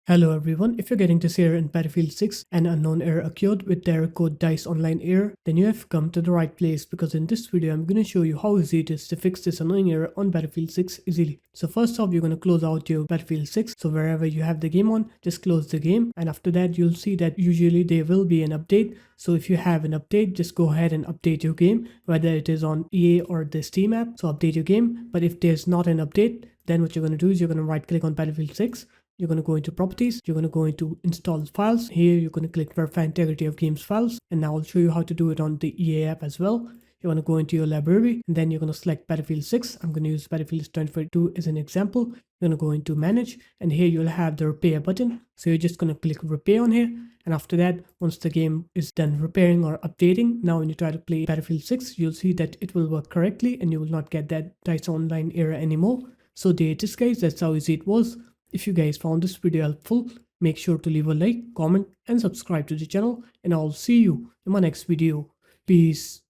Hello everyone, if you're getting this error in Battlefield 6 and unknown error occurred with the error code DICE online error, then you have come to the right place because in this video I'm going to show you how easy it is to fix this annoying error on Battlefield 6 easily. So first off, you're going to close out your Battlefield 6. So wherever you have the game on, just close the game, and after that you'll see that usually there will be an update. So if you have an update, just go ahead and update your game, whether it is on EA or the Steam app. So update your game. But if there's not an update, then what you're going to do is you're going to right click on Battlefield 6. You're going to go into properties, you're going to go into install files. Here you're going to click verify integrity of games files, and now I'll show you how to do it on the EA app as well. You're going to go into your library and then you're going to select Battlefield 6. I'm going to use Battlefield 2042 as an example. You're going to go into manage, and here you'll have the repair button. So you're just going to click repair on here, and after that, once the game is done repairing or updating, now when you try to play Battlefield 6, you'll see that it will work correctly and you will not get that DICE online error anymore. So there it is guys, that's how easy it was. If you guys found this video helpful, make sure to leave a like, comment and subscribe to the channel, and I'll see you in my next video. Peace.